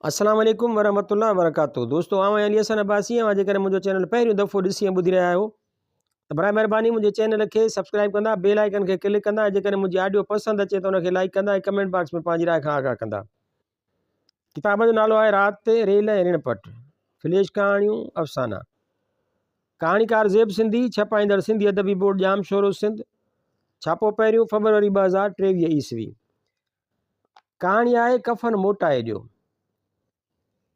अस्सलाम वालेकुम वरहमतुल्लाहि वबरकातुहू। दोस्तों आऊं अली हसन अब्बासी आहियां। जेकर मुंहिंजो चैनल पहिरियों दफ़ो ॾिसी ऐं ॿुधी रहिया आहियो त बराए महिरबानी मुंहिंजे चैनल खे सब्सक्राइब कंदा, बेल आइकन खे क्लिक कंदा। जेकर मुंहिंजी ऑडियो पसंदि अचे त उनखे लाइक कंदा ऐं कमेंट बॉक्स में पंहिंजी राय खां आगाह कंदा। किताब जो नालो आहे रात ते रेल ऐं ऋणपट, फ्लैश कहाणियूं अफ़साना। कहाणीकार ज़ेब सिंधी, छपाईंदड़ सिंधी अदबी बोर्ड जाम शोरो सिंध। छापो पहिरियों फरवरी 2023 ईस्वी। कहाणी आहे कफ़न मोटाए ॾियो।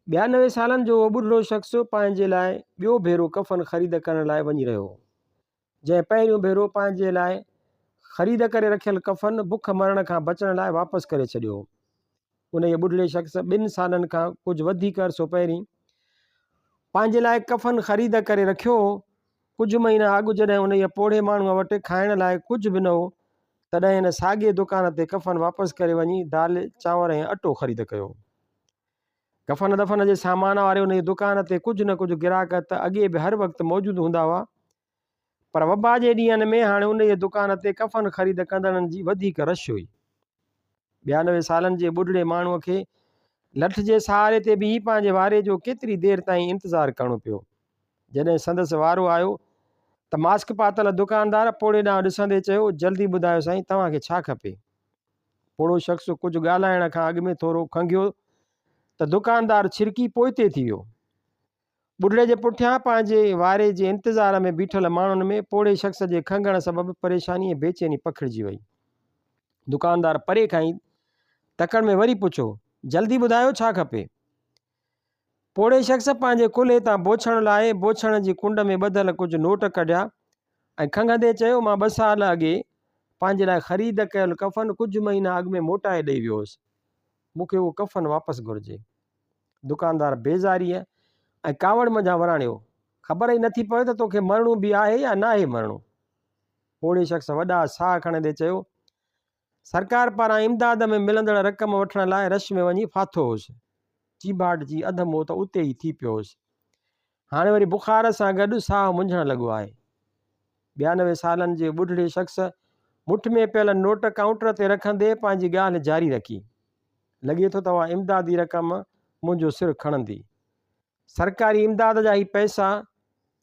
92 सालनि जो उहो ॿुढड़ो शख़्स पंहिंजे लाइ ॿियो भेरो कफ़न ख़रीद करण लाइ वञी रहियो हो, जंहिं पहिरियों भेरो पंहिंजे लाइ ख़रीद करे रखियल कफ़न बुख मरण खां बचण लाइ वापसि करे छॾियो हो। उन जे ॿुढड़े शख़्स 2 सालनि खां कुझु वधीक अरसो पहिरीं पंहिंजे लाइ कफ़न ख़रीद करे रखियो हो। कुझु महीना अॻु जॾहिं उन जे पोढ़े माण्हूअ वटि खाइण लाइ कुझु बि न हो, तॾहिं हिन साॻिए दुकान ते कफ़न वापसि करे वञी दाल चांवर ऐं अटो ख़रीद कयो। कफ़न दफ़न जे सामान वारे उन जी दुकान ते कुझु न कुझु ग्राहक त अॻे बि हर वक़्तु मौजूदु हूंदा हुआ, पर वबा जे ॾींहंनि में हाणे उन जे दुकान ते कफ़न ख़रीद कंदड़नि जी वधीक रश हुई। 92 सालनि जे ॿुढड़े माण्हूअ खे लठ जे सहारे ते बि पंहिंजे वारे जो केतिरी देरि ताईं इंतज़ारु करिणो पियो। जॾहिं संदसि वारो आयो त मास्क पातल दुकानदार पोड़े ॾांहुं ॾिसंदे चयो, जल्दी ॿुधायो साईं, तव्हांखे छा खपे? पोड़ो शख़्स कुझु ॻाल्हाइण खां अॻु में थोरो खंघियो त दुकानदार छिरकी पोइते थी वियो। ॿुढड़े जे पुठियां पंहिंजे वारे जे इंतज़ार में बीठल माण्हुनि में पोड़े शख़्स जे खंघण सबबु परेशानी ऐं बेचैनी पखिड़िजी वई। दुकानदार परे खां ई तकड़ में वरी पुछो, जल्दी ॿुधायो छा खपे? पोड़े शख़्स पंहिंजे कुल्हे तां बोछण लाइ बोछण जी कुंड में ॿधल कुझु नोट कढिया ऐं खंघंदे चयो, मां 2 साल अॻे पंहिंजे लाइ ख़रीद कयल कफ़न कुझु महीना अॻु में मोटाए ॾेई वियो हुउसि। मूंखे उहो कफ़न वापसि घुरिजे। दुकानदार बेज़ारीअ ऐं कावड़ मंझां वराणियो, ख़बर ई नथी पए त तोखे मरणो बि आहे या न आहे मरणो। पोड़े शख़्स वॾा साह खणंदे चयो, सरकार पारां इमदाद में मिलंदड़ रक़म वठण लाइ रश में वञी फाथो हुउसि। चीभाट जी अधु मौत उते ई थी पियो हुउसि। हाणे वरी बुखार सां गॾु साह मुंझण लॻो आहे। 92 सालनि जे ॿुढड़े शख़्स मुठ में पियल नोट काउंटर ते रखंदे पंहिंजी ॻाल्हि जारी रखी। लॻे थो तव्हां इमदादी रक़म मुंहिंजो सिर खणंदी। सरकारी इमदाद जा ई पैसा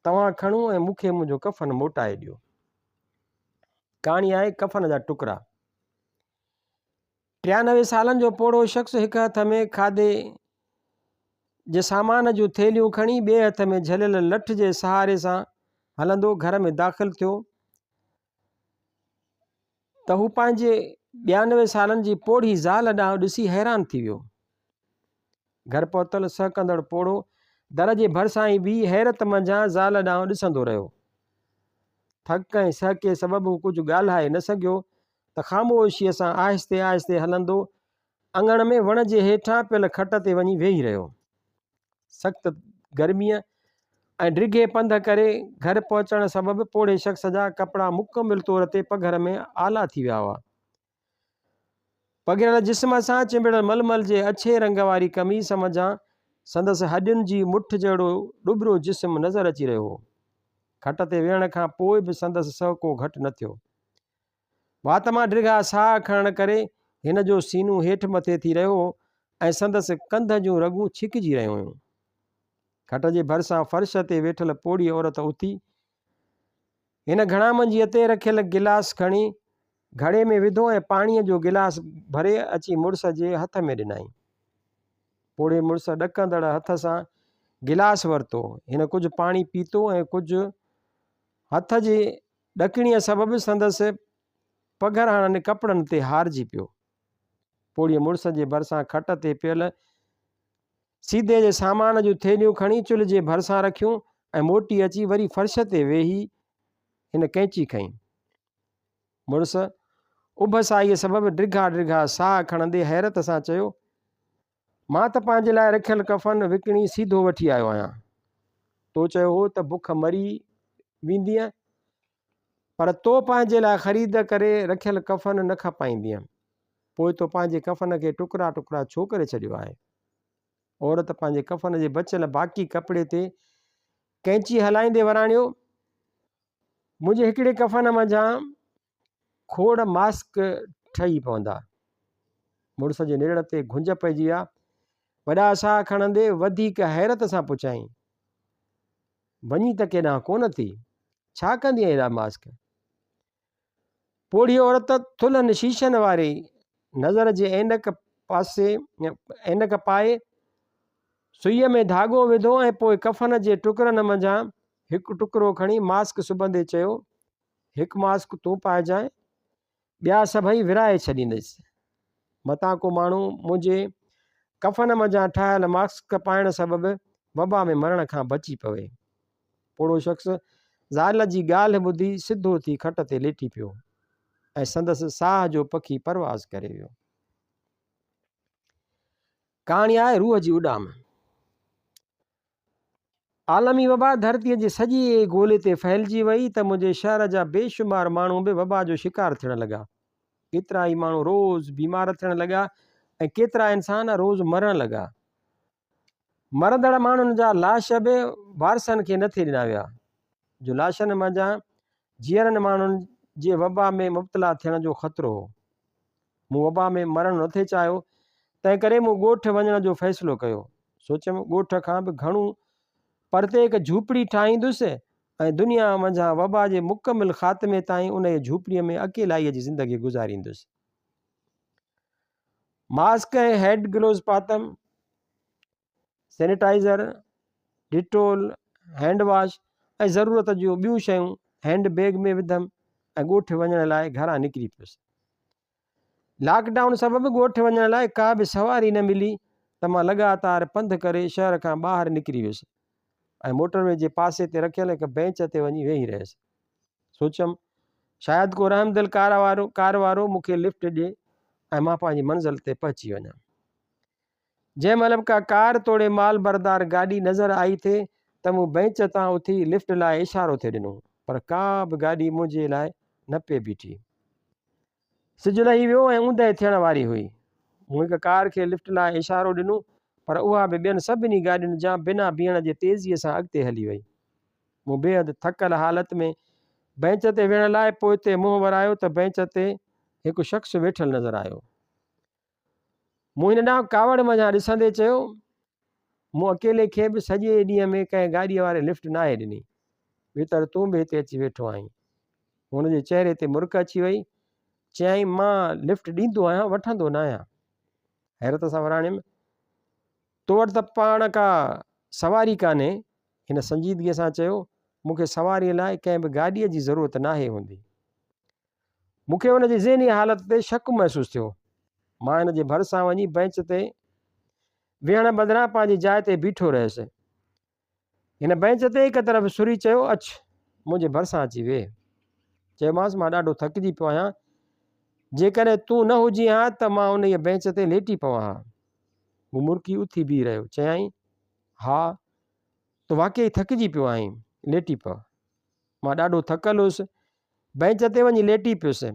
तव्हां खणो ऐं मूंखे मुंहिंजो कफ़न मोटाए ॾियो। कहाणी आहे कफ़न जा टुकड़ा। 93 सालनि जो पोड़ो शख़्स हिकु हथ में खाधे जे सामान जूं थेलियूं खणी ॿिए हथ में झलियल लठ जे सहारे सां हलंदो घर में दाख़िल थियो त हू पंहिंजे 92 सालनि जी पोढ़ी ज़ाल ॾांहुं ॾिसी हैरान थी वियो। घर पहुतल सहकंदड़ पोड़ो दर जे भरिसां ई बि हैरत मंझां ज़ाल ॾांहुं ॾिसंदो रहियो। थक ऐं सहके सबबु कुझु ॻाल्हाए न सघियो त ख़ामोशीअ सां आहिस्ते आहिस्ते हलंदो अङण में वण जे हेठां पियल खट ते वञी वेही रहियो। सख़्त गर्मीअ ऐं डिघे पंध करे घर पहुचण सबबु पोड़े शख़्स जा कपिड़ा मुकमिल तौर ते पघर में आला थी विया हुआ। पघिरल जिस्म सां चिंबिड़ल मलमल जे अछे रंग वारी कमीस मंझां संदसि हॾियुनि जी मुठ जहिड़ो ॾुबिरो जिस्म नज़र अची रहियो हो। खट ते वेहण खां पोइ बि संदसि सहको घटि न थियो। वात मां डिघा साह खणण करे हिन जो सीनो हेठि मथे थी रहियो हो ऐं संदसि कंध जूं रॻूं छिकिजी रहियूं हुयूं। खट जे भरिसां फर्श ते वेठल पोड़ी औरत उथी हिन घणा मंझीअ ते रखियल गिलास खणी घड़े में विधो ऐं पाणीअ जो गिलास भरे अची मुड़ुस जे हथ में ॾिनई। पोड़े मुड़ुस ॾकंदड़ हथ सां गिलास वरितो। हिन कुझु पाणी पीतो ऐं कुझु हथ जी ॾकणीअ सबबु संदसि पघर हणनि कपिड़नि ते हारजी पियो। पोड़ीअ मुड़ुस जे भरिसां खट ते पियल सीधे जे सामान जूं थेलियूं खणी चुल्ह जे भरिसां रखियूं ऐं मोटी अची वरी फर्श ते वेही हिन कैंची खईं। मुड़ुस उभसाईअ सबबु डिघा डिघा साह खणंदे हैरत सां चयो, मां त पंहिंजे लाइ रखियल कफ़न विकिणी सीधो वठी आयो आहियां। तो चयो हो त बुख मरी वेंदीअ, पर तो पंहिंजे लाइ ख़रीद करे रखियल कफ़न न खपाईंदीअ, पोइ तो पंहिंजे कफ़न खे टुकड़ा टुकड़ा छो करे छॾियो आहे? औरत पंहिंजे कफ़न जे बचियल बाक़ी कपिड़े ते कैंची हलाईंदे वराणियो, मुंहिंजे हिकिड़े कफ़न मंझां खोड़ मास्क ठही पवंदा। मुड़ुस जे निड़ ते घुंज पइजी विया वॾा साह खणंदे वधीक हैरत सां पुछाईं, वञी त केॾांहुं कोन थी, छा कंदी हेॾा मास्क? पोड़ी औरत थुल्हनि शीशनि वारे नज़र जे ऐनक पासे ऐनक पाए सुईअ में धाॻो विधो ऐं पोइ कफ़न जे टुकरनि मंझां हिकु टुकड़ो खणी मास्क सुबंदे चयो, हिकु मास्क तूं पाइजांइ, ॿिया सभई विराए छॾींदसि। मतां को माण्हू मुंहिंजे कफ़न मंझां ठाहियल मास्क पाइण सबबि वबा में मरण खां बची पवे। पोड़ो शख़्स ज़ाल जी ॻाल्हि ॿुधी सिधो थी खट ते लेटी पियो ऐं संदसि साह जो पखी परवाज़ करे वियो। कहाणी आहे रूह जी उॾाम। आलमी वबा धरतीअ जे सॼे ॻोल्हे ते फैलिजी वई त मुंहिंजे शहर जा बेशुमार माण्हू बि वबा जो शिकार थियण लॻा। केतिरा ई माण्हू रोज़ बीमार थियण लॻा ऐं केतिरा इंसान रोज़ मरण लॻा। मरंदड़ माण्हुनि जा लाश बि वारसनि खे न थिए ॾिना विया, जो लाशनि मंझां जीअरनि माण्हुनि जे वबा में मुब्तला थियण जो ख़तरो हो। मूं वबा में मरण न थे चाहियो, तंहिं करे मूं ॻोठ वञण जो फ़ैसिलो कयो। सोचियमि ॻोठ खां बि घणो परते हिकु झूपड़ी ठाहींदुसि ऐं दुनिया मंझां वबा जे मुकमिल ख़ात्मे ताईं उन झूपड़ीअ में अकेलाईअ जी ज़िंदगी गुज़ारींदुसि। मास्क ऐं हैड ग्लोव्स पातमि, सैनिटाइज़र, डिटोल, हैंड वॉश ऐं ज़रूरत जूं ॿियूं शयूं हैंड बैग में विधमि ऐं ॻोठ वञण लाइ घरां निकिरी पियुसि। लॉकडाउन सबबि ॻोठ वञण लाइ का बि सवारी न मिली त मां लॻातार पंधु करे शहर खां ॿाहिरि निकिरी वियुसि ऐं मोटरवे जे पासे ते रखियल हिकु बेंच ते वञी वेही रहियुसि। सोचियमि शायदि को रहमदिल कार वारो मूंखे लिफ्ट ॾिए ऐं मां पंहिंजी मंज़िल ते पहुची वञा। जंहिं महिल का कार तोड़े माल बरदार गाॾी नज़र आई थे त मूं बेंच तां उथी लिफ्ट लाइ इशारो थे ॾिनो, पर का बि गाॾी मुंहिंजे लाइ न पे बीठी। सिजु लही वियो ऐं ऊंदहि थियण वारी हुई। मूं हिकु कार खे लिफ्ट लाइ इशारो ॾिनो, पर उहा बि ॿियनि सभिनी गाॾियुनि जा बिना बीहण जे तेज़ीअ सां अॻिते हली वई। मूं बेहदि थकल हालत में बेंच ते वेहण लाइ पोइ ते मुंहुं वरायो त बेंच ते हिकु शख़्स वेठल नज़र आयो। मूं हिन ॾांहुं कावड़ मंझां ॾिसंदे चयो, मूं अकेले खे बि सॼे ॾींहं में कंहिं गाॾीअ वारे लिफ्ट न आहे ॾिनी, भीतर तूं बि हिते अची वेठो आहीं। हुनजे चहिरे ते मुर्क अची वई। चयईं, मां लिफ्ट ॾींदो आहियां, वठंदो न आहियां। हैरत सां वराणियमि, तो वटि त पाण का सवारी कान्हे। हिन संजीदगीअ सां चयो, मूंखे सवारीअ लाइ कंहिं बि गाॾीअ जी ज़रूरत नाहे हूंदी। मूंखे हुनजी ज़हनी हालत ते शक महसूसु थियो। मां हिन जे भरिसां वञी बेंच ते वेहण बदिरां पंहिंजी जाइ ते बीठो रहियुसि। हिन बेंच ते हिकु तरफ़ सुरी चयो, अच मुंहिंजे भरिसां अची वेह। चयोमांसि, मां ॾाढो थकिजी पियो आहियां, जेकॾहिं तूं न हुजी हा त मां उन बेंच ते लेटी पवां हा। मूं मुर्की उथी बीह रहियो। चयाईं, हा तूं वाक़ई थकिजी पियो आहीं, लेटी पव। मां ॾाढो थकल हुउसि, बेंच ते वञी लेटी पियुसि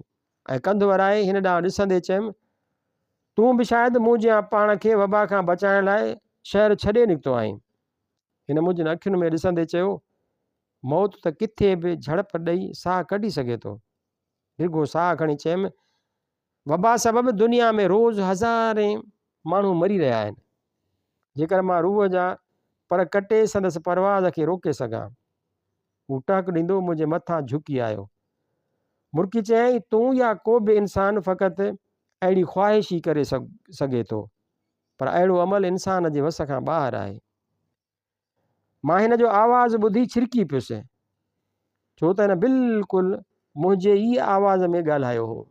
ऐं कंधु वराए हिन ॾांहुं ॾिसंदे चयुमि, तूं बि शायदि मूं जियां पाण खे वबा खां बचाइण लाइ शहर छॾे निकितो आहीं। हिन मुंहिंजनि अखियुनि में ॾिसंदे चयो, मौत त किथे बि झड़प ॾेई साह कढी सघे थो। डिघो साह खणी चयुमि, वबा सबबि दुनिया में रोज़ हज़ारे माण्हू मरी रहिया आहिनि। जेकर मां रूह जा पर कटे संदसि परवाज़ खे रोके सघां। हू टहक ॾींदो मुंहिंजे मथां झुकी आयो। मुर्की चयईं, तूं या को बि इंसान फ़क़ति अहिड़ी ख़्वाहिश ई करे सघे थो, पर अहिड़ो अमल इंसान जे वस खां ॿाहिरि आहे। मां हिन जो आवाज़ ॿुधी छिरकी पियुसि, छो त हिन बिल्कुलु मुंहिंजे ई आवाज़ में ॻाल्हायो हो।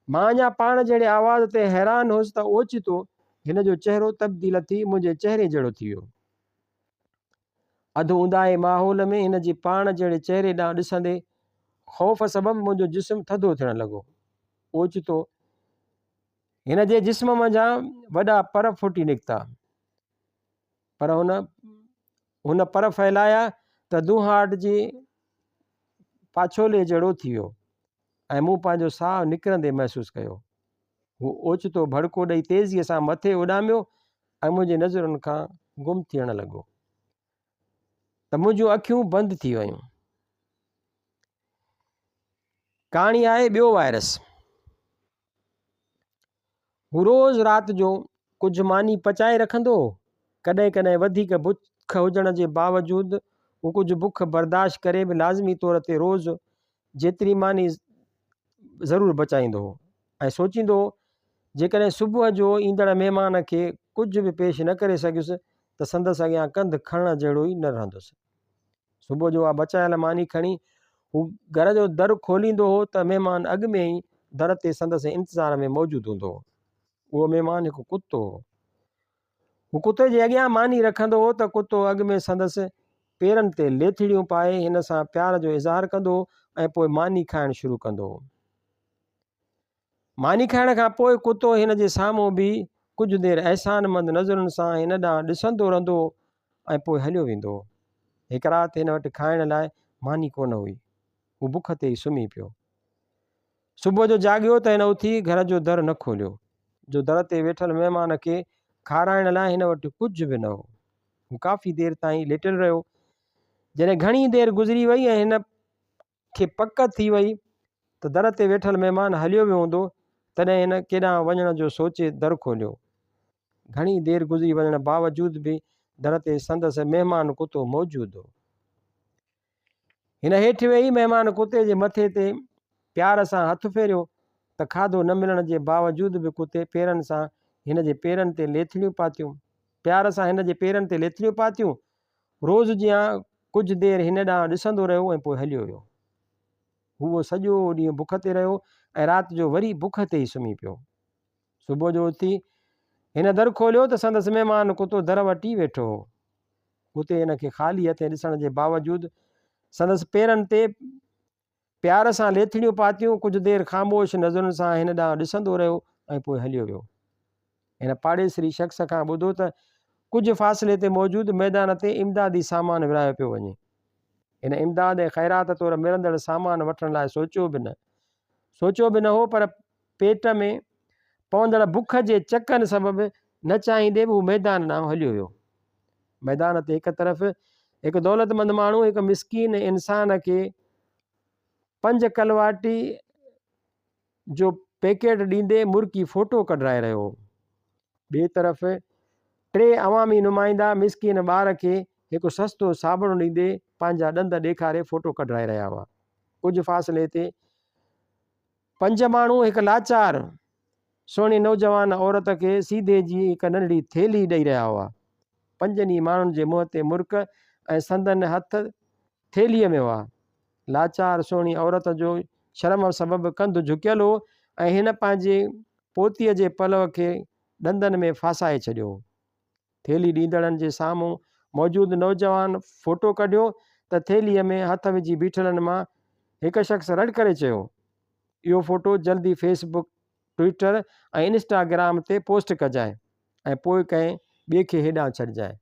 मां अञा पाण जहिड़े आवाज़ ते हैरान हुउसि त ओचितो हिन जो चहिरो तब्दील थी मुंहिंजे चहिरे जहिड़ो थी वियो। अधु ऊंदाहे माहौल में हिन जे पाण जहिड़े चहिरे ॾांहुं ॾिसंदे ख़ौफ़ सबबि मुंहिंजो जिस्म थधो थियण लॻो। ओचितो हिन जे जिस्म मंझां वॾा पर फुटी निकिता, पर हुन पर फैलाया त दुहाट जे पाछोले जहिड़ो थी वियो ऐं मूं पंहिंजो साह निकिरंदे महसूसु कयो। हू ओचितो भड़को ॾेई तेज़ीअ सां मथे उॾामियो ऐं मुंहिंजे नज़रुनि खां गुम थियण लॻो त मुंहिंजूं अखियूं बंदि थी वयूं। कहाणी आहे ॿियो वायरस। हू रोज़ राति जो कुझु मानी पचाए रखंदो, कॾहिं कॾहिं वधीक बुख हुजण जे बावजूदि हू कुझु बुख बर्दाश्त करे बि लाज़मी तौर ते रोज़ु जेतिरी मानी ज़रूरु बचाईंदो हो ऐं सोचींदो हो जेकॾहिं सुबुह जो ईंदड़ महिमान खे कुझु बि पेश न करे सघियुसि त संदसि अॻियां कंधु खणण जहिड़ो ई न रहंदुसि। सुबुह जो उहा बचायल मानी खणी हू घर जो दरु खोलींदो हो त महिमान अॻु में ई दर ते संदसि इंतज़ार में मौजूदु हूंदो हो। उहो महिमान हिकु कुतो हो। हू कुते जे अॻियां मानी रखंदो हो त कुतो अॻु में संदसि पेरनि ते लेथड़ियूं पाए हिन सां प्यार जो इज़हार कंदो ऐं पोइ मानी खाइणु शुरू कंदो हो। मानी खाइण खां पोइ कुतो हिन जे साम्हूं बि कुझु देरि अहसानमंद नज़रुनि सां हिन ॾांहुं ॾिसंदो रहंदो ऐं पोइ हलियो वेंदो। हिकु राति हिन वटि खाइण लाइ मानी कोन हुई। हू बुख ते ई सुम्ही पियो। सुबुह जो जाॻियो त हिन उथी घर जो दरु न खोलियो जो दर ते वेठल महिमान खे खाराइण लाइ हिन वटि कुझु बि न हो। हू काफ़ी देरि ताईं लेटियलु रहियो। जॾहिं घणी देरि गुज़री वई ऐं हिन खे पक थी वई त दर ते वेठल महिमान हलियो वियो हूंदो, तॾहिं हिन केॾांहुं वञण जो सोचे दरु खोलियो। घणी देरि गुज़री वञण बावजूदि बि दर ते संदसि महिमान कुतो मौजूदु हो। हिन हेठि वेही महिमान कुते जे मथे ते प्यार सां हथु फेरियो त खाधो न मिलण जे बावजूदि बि कुते पेरनि सां हिन जे पेरनि ते लेथड़ियूं पातियूं। प्यार सां हिन जे पेरनि ते लेथड़ियूं पातियूं। रोज़ जीअं कुझु देरि हिन ॾांहुं ॾिसंदो रहियो ऐं पोइ हलियो वियो। हूअ सॼो ॾींहुं बुख ते रहियो ऐं राति जो वरी बुख ते ई सुम्ही पियो। सुबुह जो उथी हिन दरु खोलियो त संदसि महिमान कुतो दर वटि ई वेठो हो। कुते हिन खे ख़ाली हथे ॾिसण जे बावजूदि संदसि पेरनि ते प्यार सां लेथड़ियूं पातियूं। कुझु देरि ख़ामोश नज़रुनि सां हिन ॾांहुं ॾिसंदो रहियो ऐं पोइ हलियो वियो। हिन पाड़ेसरी शख़्स खां ॿुधो त कुझु फ़ासिले ते मौजूदु मैदान ते इमदादी सामान विरायो पियो वञे। हिन इमदाद ऐं ख़ैरात तौरु मिलंदड़ सामान वठण लाइ सोचियो बि न हो, पर पेट में पवंदड़ बुख जे चकनि सबबि न चाहींदे बि हू मैदान ॾांहुं हलियो वियो। मैदान ते हिकु तरफ़ हिकु दौलतमंद माण्हू हिकु मिसकीन इंसान खे 5 कलवाटी जो पैकेट ॾींदे मुर्की फ़ोटो कढाए रहियो हो। ॿिए तरफ़ 3 अवामी नुमाइंदा मिसकीन ॿार खे हिकु सस्तो साबुण ॾींदे पंहिंजा ॾंद ॾेखारे फ़ोटो कढाए रहिया हुआ। कुझु फ़ासिले ते 5 माण्हू हिकु लाचार सुहिणी नौजवान औरत खे सीधे जी हिकु नंढड़ी थेली ॾेई रहिया हुआ। 5 माण्हुनि जे मुंहं ते मुर्क ऐं संदनि हथ थेलीअ में हुआ। लाचार सुहिणी औरत जो शर्म सबबि कंधु झुकियल हो ऐं हिन पंहिंजे पोतीअ जे पलव खे ॾंदनि में फासाए छॾियो। थेली ॾींदड़नि जे साम्हूं मौजूदु नौजवान फ़ोटो कढियो त थेलीअ में हथ विझी बीठलनि मां हिकु शख़्स रड़ करे चयो, इहो फ़ोटो जल्दी फेसबुक, ट्विटर ऐं इंस्टाग्राम ते पोस्ट कजांइ ऐं पोइ कंहिं ॿिए खे हेॾां छॾिजांइ।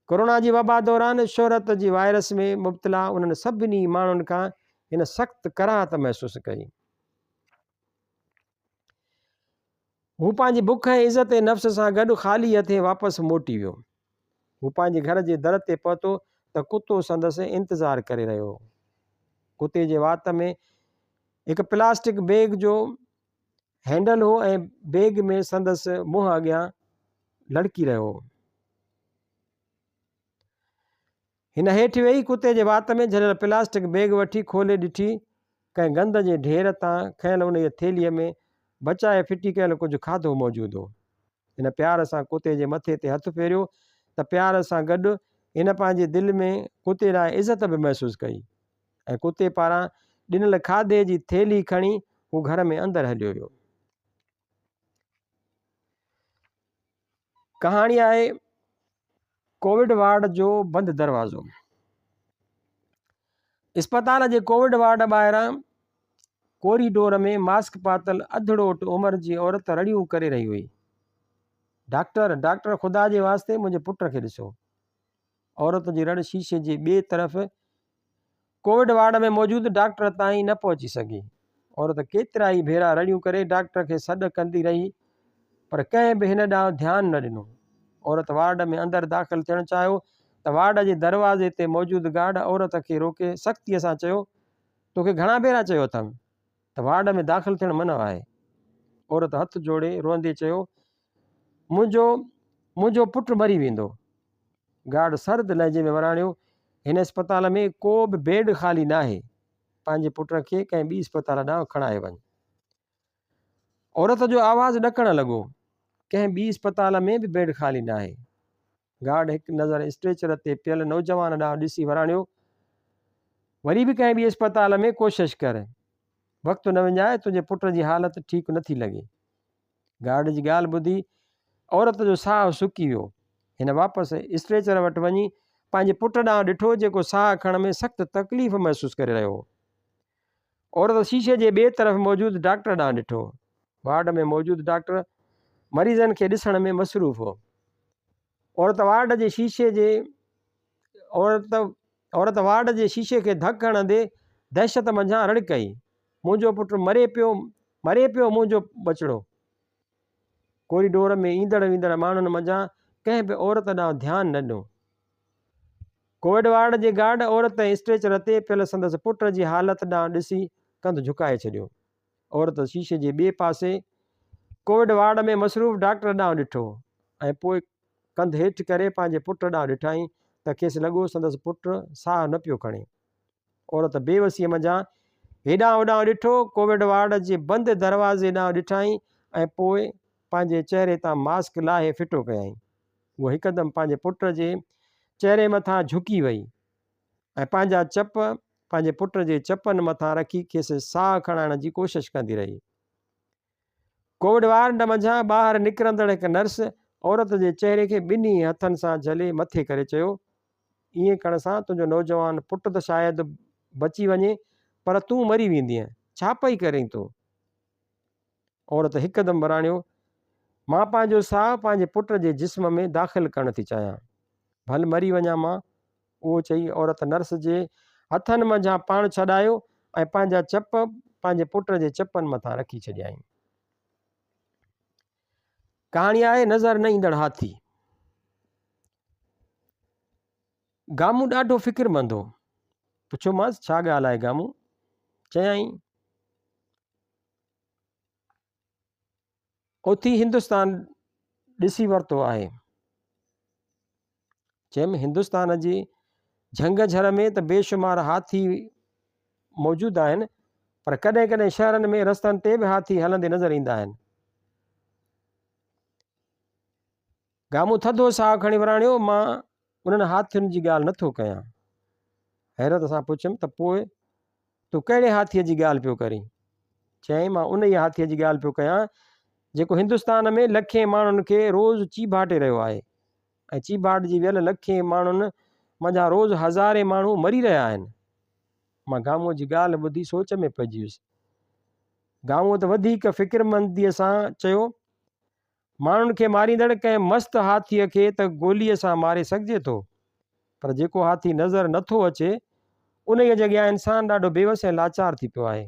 कोरोना जी वबा दौरान शोहरत जी वायरस में मुब्तला उन्हनि सभिनी माण्हुनि खां हिन सख़्तु कराहत महसूसु कई। हू पंहिंजी बुख ऐं इज़त नफ़्स सां गॾु ख़ाली हथे वापसि मोटी वियो। हू पंहिंजे घर जे दर ते पहुतो त कुतो संदसि इंतज़ारु करे रहियो हो। कुते जे वात में हिकु प्लास्टिक बैग जो हैंडल हो ऐं बैग में संदसि मुंहुं अॻियां लड़की रहियो हो। हिन हेठि वेही कुते जे वात में झलियल प्लास्टिक बैग वठी खोले ॾिठी, कंहिं गंद जे ढेर तां खयल उन थेलीअ में बचाए फिटी कयल कुझु खाधो मौजूदु हो। हिन प्यार सां कुते जे मथे ते हथु फेरियो त प्यार सां गॾु हिन पंहिंजे दिलि में कुते लाइ इज़त बि महसूसु कई ऐं कुते पारां ॾिनल खाधे जी थेली खणी हू घर में अंदरि हलियो वियो। कहाणी आहे कोविड वार्ड जो बंदि दरवाज़ो। अस्पताल जे कोविड वार्ड ॿाहिरां कोरिडोर में मास्क पातल अधड़ोट उमिरि जी औरत रड़ियूं करे रही हुई, डॉक्टर ख़ुदा जे वास्ते मुंहिंजे पुट खे ॾिसो। औरत जी रड़ शीशे जे ॿिए तरफ़ कोविड वार्ड में मौजूदु डॉक्टर ताईं न पहुची सघी। औरत केतिरा ई भेरा रड़ियूं करे डॉक्टर खे सॾु कंदी रही, पर कंहिं बि हिन ॾांहुं ध्यानु न ॾिनो। औरत वार्ड में अंदरि दाख़िल थियणु चाहियो त वार्ड जे दरवाज़े ते मौजूदु गार्ड औरत खे रोके सख़्तीअ सां चयो, तोखे घणा भेरा चयो अथमि त वार्ड में दाख़िल थियणु मना आहे। औरत हथु जोड़े रोंदे चयो, मुंहिंजो पुटु मरी वेंदो। गार्ड सर्द लहजे में वराणियो, हिन अस्पताल में को बि बेड ख़ाली न आहे, पंहिंजे पुट खे कंहिं ॿी अस्पताल ॾांहुं खणाए वञ। औरत जो आवाज़ु ॾकणु लॻो, कंहिं ॿी अस्पताल में बि बेड ख़ाली न आहे। गार्ड हिकु नज़र स्ट्रेचर ते पियल नौजवान ॾांहुं ॾिसी वराणियो, वरी बि कंहिं ॿी अस्पताल में कोशिशि कर, वक़्तु न विञाए, तुंहिंजे पुट जी हालत ठीकु नथी लॻे। गार्ड जी ॻाल्हि ॿुधी औरत जो साहु सुकी वियो। हिन वापसि स्ट्रेचर वटि वञी पंहिंजे पुट ॾांहुं ॾिठो, जेको साहु खणण में सख़्तु तकलीफ़ महसूसु करे रहियो हो। औरत शीशे जे ॿिए तरफ़ मौजूदु डॉक्टर ॾांहुं ॾिठो। वार्ड में मौजूदु डॉक्टर मरीज़नि खे ॾिसण में मसरूफ़ हो। औरत वार्ड जे शीशे खे धकु हणंदे दहशत मंझां रड़कई, मुंहिंजो पुटु मरे पियो मुंहिंजो बचिड़ो। कॉरिडोर में ईंदड़ वेंदड़ माण्हुनि मंझां कंहिं बि औरत ॾांहुं ध्यानु न ॾिनो। कोविड वार्ड जे गार्ड औरत ऐं स्ट्रेचर ते पियल संदसि पुट जी हालत ॾांहुं ॾिसी कंधु झुकाए छॾियो। औरत शीशे जे ॿिए पासे कोविड वार्ड में मसरूफ़ डॉक्टर ॾांहुं ॾिठो ऐं पोइ कंधु हेठि करे पंहिंजे पुट ॾांहुं ॾिठाई त खेसि लॻो संदसि पुटु साहु न पियो खणे। औरत बेवसीअ मंझां हेॾां होॾां ॾिठो, कोविड वार्ड जे बंदि दरवाज़े ॾांहुं ॾिठाई ऐं पोइ पंहिंजे चहिरे तां मास्क लाहे फिटो कयईं। उहो हिकदमि पंहिंजे पुट जे चहिरे मथां झुकी वई ऐं पंहिंजे पुट जे चपनि मथां रखी खेसि साहु खणाइण जी कोशिशि कंदी रही। कोविड वार्ड मंझां ॿाहिरि निकिरंदड़ हिकु नर्स औरत जे चहिरे खे ॿिन्ही हथनि सां झले मथे करे चयो, ईअं करण सां तुंहिंजो नौजवान पुटु त शायदि बची वञे, पर तूं मरी वेंदीअ, छा पई करें तूं? औरत हिकदमि वराणियो, मां पंहिंजो साहु पंहिंजे पुट जे जिस्म में दाख़िल करणु थी चाहियां, भल मरी वञा मां। उहो चई औरत नर्स जे हथनि मंझां पाण छॾायो ऐं पंहिंजा चप पंहिंजे पुट जे चपनि मथां रखी छॾियईं। कहाणी आहे नज़र न ईंदड़ हाथी। गामू ॾाढो फ़िक्रमंद हो। पुछोमांसि छा ॻाल्हि आहे गामू? चयाईं, ओथी हिंदुस्तान ॾिसी वरितो आहे। चयमि हिंदुस्तान जी झंग झर में त बेशुमार हाथी मौजूदु आहिनि, पर कॾहिं कॾहिं शहरनि में रस्तनि ते बि हाथी हलंदे नज़र ईंदा आहिनि। गामू थधो साहु खणी वराणियो, मां उन्हनि हाथियुनि जी ॻाल्हि नथो कयां। हैरत सां पुछियमि, त पोइ तूं कहिड़े हाथीअ जी ॻाल्हि पियो करीं? चयईं, मां उन ई हाथीअ जी ॻाल्हि पियो कयां जेको हिंदुस्तान में लखे माण्हुनि खे रोज़ु चीभाटे रहियो आहे ऐं चीभाट जी वियल लखे माण्हुनि मंझां रोज़ु हज़ारे माण्हू मरी रहिया आहिनि। मां गामूअ जी ॻाल्हि ॿुधी सोच में पइजी वियुसि। गामूअ त वधीक फ़िक्रमंदीअ सां चयो, माण्हुनि खे मारींदड़ कंहिं मस्त हाथीअ खे त गोलीअ सां मारे सघिजे थो, पर जेको हाथी नज़र नथो अचे उन जी जॻह इंसानु ॾाढो बेवस ऐं लाचार थी पियो आहे।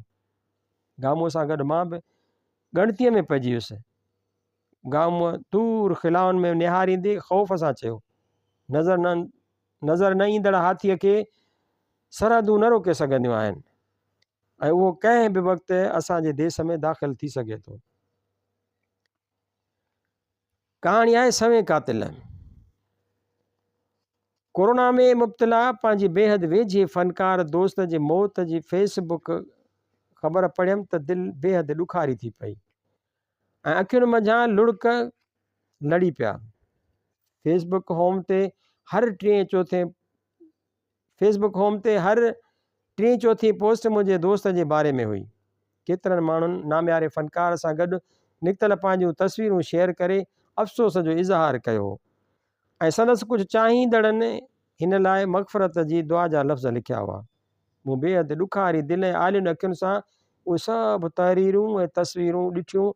गामूअ सां गॾु मां बि ॻणतीअ में पइजी वियुसि। गामूअ दूर खिलाउनि में निहारींदे ख़ौफ़ सां चयो, नज़र न ईंदड़ हाथीअ खे सरहदूं न रोके सघंदियूं आहिनि ऐं उहो कंहिं बि वक़्तु असांजे देश में दाख़िल थी सघे थो। कहाणी आहे सवें क़ातिल। कोरोना में मुब्तला पंहिंजे बेहद वेझे फ़नकार दोस्त जे मौत जी फेसबुक ख़बर पढ़ियमि त दिलि बेहद ॾुखारी थी पई ऐं अखियुनि मंझां लुड़क लड़ी पिया। फेसबुक होम ते हर टे चौथी पोस्ट मुंहिंजे दोस्त जे बारे में हुई। केतिरनि माण्हुनि नाम्यारे फ़नकार सां गॾु निकितल पंहिंजूं तस्वीरूं शेयर करे अफ़सोस जो इज़हार कयो ऐं संदसि कुझु चाहींदड़नि हिन लाइ मग़फ़रत जी दुआ जा लफ़्ज़ लिखिया हुआ। मूं बेहदि ॾुखारी दिलि ऐं आलियुनि अखियुनि सां उहे सभु तहरीरूं ऐं तस्वीरूं ॾिठियूं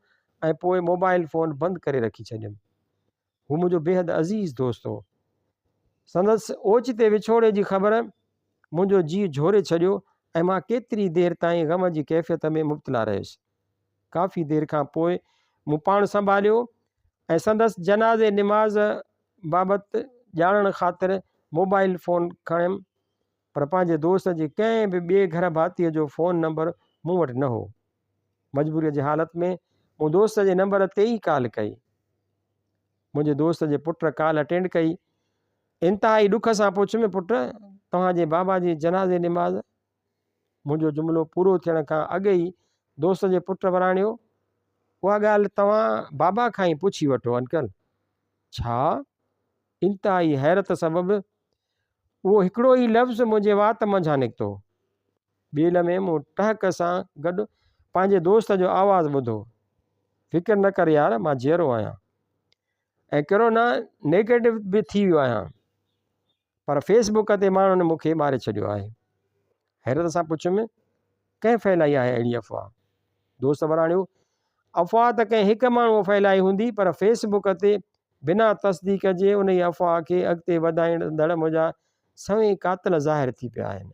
ऐं पोइ मोबाइल फ़ोन बंदि करे रखी छॾियुमि। हू मुंहिंजो बेहदि अज़ीज़ दोस्त हो। संदसि ओचिते विछोड़े जी ख़बर मुंहिंजो जीउ झोरे छॾियो ऐं मां केतिरी देरि ताईं ग़म जी कैफ़ियत में मुब्तला रहियुसि। काफ़ी देरि खां पोइ मूं पाण संभालियो ऐं संदसि जनाज़े निमाज़ बाबति ॼाणण ख़ातिर मोबाइल फ़ोन खणियमि, पर पंहिंजे दोस्त जे कंहिं बि ॿिए घर भातीअ जो फ़ोन नंबर मूं वटि न हो। मजबूरीअ जी हालत में मूं दोस्त जे नंबर ते ई कॉल कई। मुंहिंजे दोस्त जे पुट कॉल अटेंड कई। इंतिहाई ॾुख सां पुछुमि, पुट तव्हांजे बाबा जी जनाज़े निमाज़। मुंहिंजो जुमिलो पूरो थियण खां अॻु ई दोस्त जे पुट वराणियो, उहा ॻाल्हि तव्हां बाबा खां ई पुछी वठो अंकल। छा? इंतिहाई हैरत सबबि उहो हिकिड़ो ई लफ़्ज़ मुंहिंजे वात मंझां निकितो। ॿियल में मूं टहक सां गॾु पंहिंजे दोस्त जो आवाज़ु ॿुधो, फिक्र न कर यार, मां जीअरो आहियां ऐं कोरोना नेगेटिव बि थी वियो आहियां, पर फेसबुक ते माण्हुनि मूंखे मारे छॾियो आहे। हैरत सां पुछुमि, कंहिं फैलाई आहे अहिड़ी अफ़वाह? दोस्त वराणियो, अफ़वाह त कंहिं हिकु माण्हूअ फैलाई हूंदी, पर फेसबुक ते बिना तस्दीक जे उन ई अफ़वाह खे अॻिते वधाईंदड़ मुंहिंजा सभई कातिल ज़ाहिर थी पिया आहिनि।